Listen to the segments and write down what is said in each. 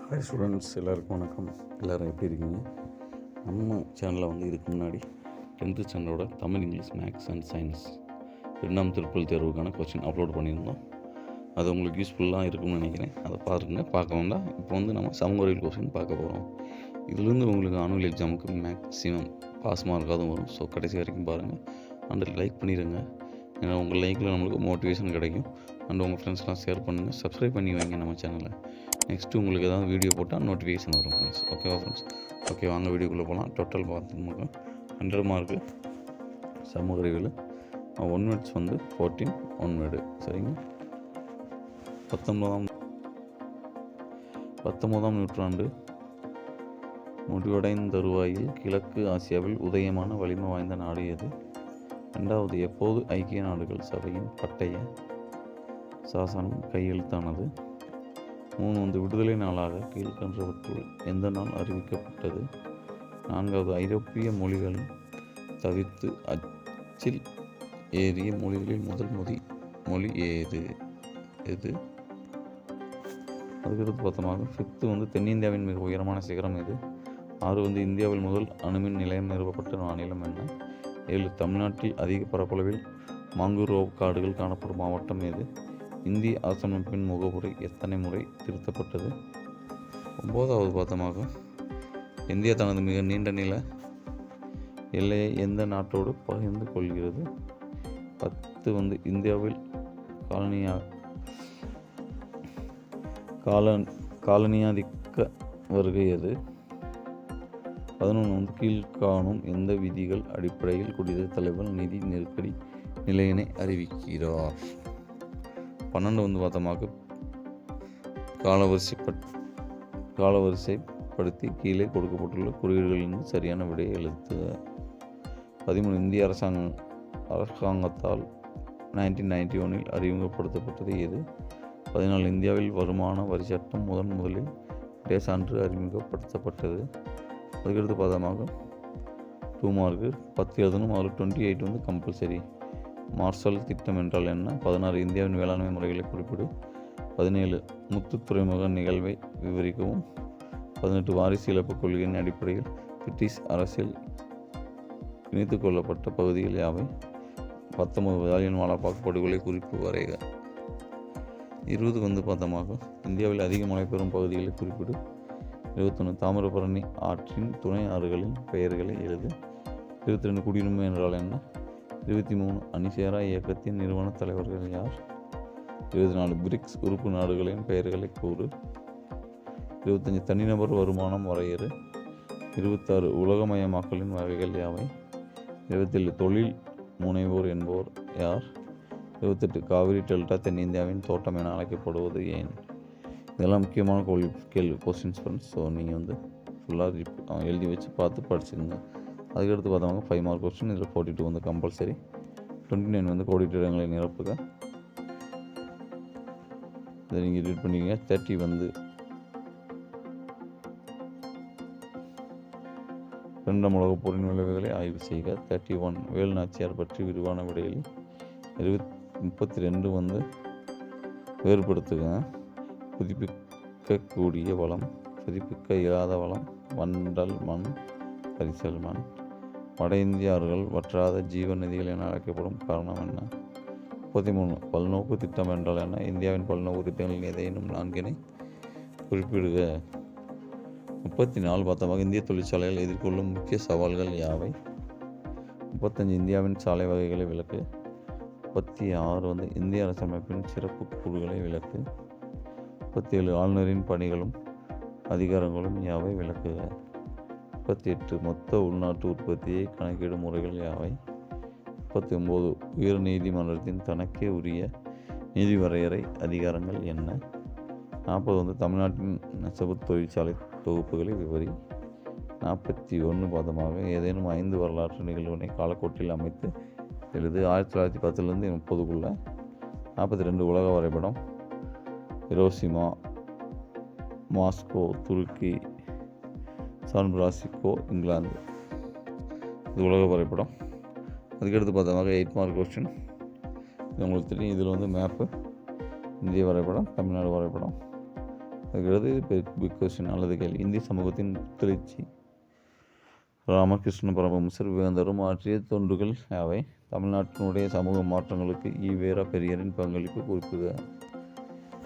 Hi students, எல்லாருக்கும் வணக்கம். எல்லோரும் எப்படி இருக்கீங்க? நம்ம சேனலில் வந்து இதுக்கு முன்னாடி 10th ஸ்டாண்டர்டோட Tamil, English, maths and science 2ஆம் திருப்புதல் தேர்வுக்கான கொஸ்டின் அப்லோட் பண்ணியிருந்தோம். அது உங்களுக்கு யூஸ்ஃபுல்லாக இருக்கும்னு நினைக்கிறேன். அதை பார்க்க வேண்டாம். இப்போ வந்து நம்ம சமூக அறிவியல் கொஸ்டின் பார்க்க போகிறோம். இதுலேருந்து உங்களுக்கு ஆனுவல் எக்ஸாமுக்கு மேக்ஸிமம் பாஸ் மார்க்காகவும் வரும். ஸோ கடைசி வரைக்கும் பாருங்கள். அண்ட் லைக் பண்ணிடுங்க. ஏன்னா உங்கள் லைக்கில் நம்மளுக்கு மோட்டிவேஷன் கிடைக்கும். அண்ட் உங்கள் ஃப்ரெண்ட்ஸ்லாம் ஷேர் பண்ணுங்கள். சப்ஸ்கிரைப் பண்ணி வைங்க நம்ம சேனலை. நெக்ஸ்ட்டு உங்களுக்கு ஏதாவது வீடியோ போட்டால் நோட்டிஃபிகேஷன் வரும் ஃப்ரெண்ட்ஸ். ஓகேவா ஃப்ரெண்ட்ஸ்? ஓகே, வாங்க வீடியோக்குள்ளே போகலாம். டோட்டல் பார்த்தோம்னா 100 மார்க்கு சமூக அறிவியல். 1 வேர்ட்ஸ் வந்து 14 1 வேர்டு. சரிங்க. 19ஆம் நூற்றாண்டு முடிவடைந்த தருவாயில் கிழக்கு ஆசியாவில் உதயமான வலிமை வாய்ந்த நாடு எது? 2வது, எப்போது ஐக்கிய நாடுகள் சபையின் பட்டய சாசனம் கையெழுத்தானது? 3 வந்து விடுதலை நாளாக கீழ்கண்டவற்றுள் எந்த நாள் அறிவிக்கப்பட்டது? 4வது, ஐரோப்பிய மொழிகளை தவிர்த்து அச்சில் ஏறிய மொழிகளில் முதல் மொழி எது? அதுக்கடுத்து பார்த்தோமாக 5th வந்து தென்னிந்தியாவின் மிக உயரமான சிகரம் எது? 6 வந்து இந்தியாவில் முதல் அணுமின் நிலையம் நிறுவப்பட்ட மாநிலம் என்ன? 7 தமிழ்நாட்டில் அதிக பரப்பளவில் மாங்குரோவ் காடுகள் காணப்படும் மாவட்டம் எது? இந்திய அரசமைப்பின் முகவுரை எத்தனை முறை திருத்தப்பட்டது? 9வது பார்த்தமாக இந்தியா தனது மிக நீண்ட நில எல்லையை எந்த நாட்டோடு பகிர்ந்து கொள்கிறது? 10 வந்து இந்தியாவில் காலனியாதிக்க வருகை எது? 11 வந்து கீழ்காணும் எந்த விதிகள் அடிப்படையில் குடியரசுத் தலைவர் நிதி நெருக்கடி நிலையினை அறிவிக்கிறார்? 12 வந்து பார்த்தோமாக காலவரிசைப்படுத்தி கீழே கொடுக்கப்பட்டுள்ள குறியீடுகளிலிருந்து சரியான விடையை எழுதுக. 13 இந்திய அரசாங்கத்தால் 1991 அறிமுகப்படுத்தப்பட்டது எது? 14 இந்தியாவில் வருமான வரி சட்டம் முதலில் இடைசான்று அறிமுகப்படுத்தப்பட்டது. அதுக்கடுத்து பார்த்தோமாக 2 மார்க்கு 10 எழுதணும். அதில் 28 வந்து கம்பல்சரி. மார்ஷல் திட்டம் என்றால் என்ன? 16 இந்தியாவின் வேளாண்மை முறைகளை குறிப்பிடு. 17 முத்து துறைமுக நிகழ்வை விவரிக்கவும். 18 வாரிசு இழப்பு கொள்கையின் அடிப்படையில் பிரிட்டிஷ் அரசில் இணைத்து கொள்ளப்பட்ட பகுதிகள் யாவை? 19 ஜாலியன்வாலா பாக் படுகொலை குறிப்பு வரைக. 20 வந்து பார்த்தோமாக இந்தியாவில் அதிக மழை பெறும் பகுதிகளை குறிப்பிடு. 21 தாமிரபரணி ஆற்றின் துணை ஆறுகளின் பெயர்களை எழுது. 22 குடியுரிமை என்றால் என்ன? 23 அணிசேரா இயக்கத்தின் நிறுவன தலைவர்கள் யார்? 24 பிரிக்ஸ் உறுப்பு நாடுகளின் பெயர்களை கூறு. 25 தனிநபர் வருமானம் வரையறு. 26 உலகமயமாக்கலின் வகைகள் யாவை? 27 தொழில் முனைவோர் என்போர் யார்? 28 காவிரி டெல்டா தென்னிந்தியாவின் தோட்டம் என அழைக்கப்படுவது ஏன்? இதெல்லாம் முக்கியமான கொஸ்டின்ஸ் ஃப்ரெண்ட்ஸ். ஸோ நீங்கள் வந்து ஃபுல்லாக எழுதி வச்சு பார்த்து படிச்சுங்க. அதுக்கடுத்து பார்த்தவங்க 5 மார்க் கொஸ்டின். இதில் 42 வந்து கம்பல்சரி. 29 வந்து கோடிட்ட இடங்களை நிரப்புக. இதை நீங்கள் ரீட் பண்ணிக்கங்க. 30 வந்து 2ஆம் உலகப் போரின் விளைவுகளை ஆய்வு செய்க. 31 வேலு நாச்சியார் பற்றி விரிவான விடையில். 32 வந்து வேறுபடுத்துக. புதுப்பிக்கக்கூடிய வளம், புதுப்பிக்க இயலாத வளம், வண்டல் மண், கரிசல் மண். வட இந்திய ஆறுகள் வற்றாத ஜீவ நதிகள் என அழைக்கப்படும் காரணம் என்ன? 33 பல்நோக்கு திட்டம் என்றால் என்ன? இந்தியாவின் பல்நோக்கு திட்டங்களில் ஏதேனும் 4 குறிப்பிடுக. 34 பார்த்தமாக இந்திய தொழிற்சாலைகள் எதிர்கொள்ளும் முக்கிய சவால்கள் யாவை? 35 இந்தியாவின் சாலை வகைகளை விளக்கு. 36 வந்து இந்திய அரசமைப்பின் சிறப்பு கூறுகளை விளக்கு. 37 ஆளுநரின் பணிகளும் அதிகாரங்களும் யாவை? விளக்குக. 38 மொத்த உள்நாட்டு உற்பத்தியை கணக்கிடும் முறைகள் யாவை? 39 உயர் நீதிமன்றத்தின் தனக்கே உரிய நீதி வரையறை அதிகாரங்கள் என்ன? 40 வந்து தமிழ்நாட்டின் நெசவு தொழிற்சாலை தொகுப்புகளை விவரி. 41 பாதமாக ஏதேனும் 5 வரலாற்று நிகழ்வினை காலக்கோட்டில் அமைத்து எழுது. 1910 30 42 உலக வரைபடம். ஹிரோஷிமா, மாஸ்கோ துருக்கி, சான் பிரான்சிஸ்கோ இங்கிலாந்து. இது உலக வரைபடம். அதுக்கடுத்து பார்த்தோமாக 8 மார்க் கொஸ்டின். இது உங்களுக்கு தெரியும். இதில் வந்து மேப்பு, இந்திய வரைபடம், தமிழ்நாடு வரைபடம். அதுக்கிறது பிக் கொஸ்டின் அல்லது கேள்வி. இந்திய சமூகத்தின் திருச்சி ராமகிருஷ்ண பரமஹம்சர் விவேகானந்தரும் ஆற்றிய தொண்டுகள் யாவை? தமிழ்நாட்டினுடைய சமூக மாற்றங்களுக்கு ஈவேரா பெரியாரின் பங்களிப்பு குறிப்புக.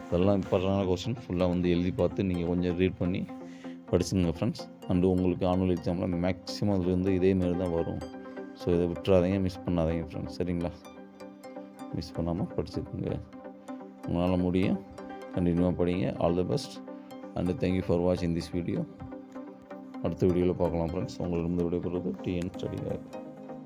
இதெல்லாம் இம்பார்ட்டண்டான கொஸ்டின். ஃபுல்லாக வந்து எழுதி பார்த்து நீங்கள் கொஞ்சம் ரீட் பண்ணி படிச்சுங்க ஃப்ரெண்ட்ஸ். அண்டு உங்களுக்கு ஆனுவல் எக்ஸாமில் மேக்ஸிமம் அதுலேருந்து இதேமாரி தான் வரும். ஸோ இதை விட்டுறாதீங்க, மிஸ் பண்ணாதீங்க ஃப்ரெண்ட்ஸ். சரிங்களா? மிஸ் பண்ணாமல் படிச்சுக்கோங்க. உங்களால் முடியும். கண்டினியூவாக படிங்க. All the best and thank you for வாட்சிங் திஸ் வீடியோ. அடுத்த வீடியோவில் பார்க்கலாம் ஃப்ரெண்ட்ஸ். உங்களிடம் விடைபெறுவது TN ஸ்டடி கைட்.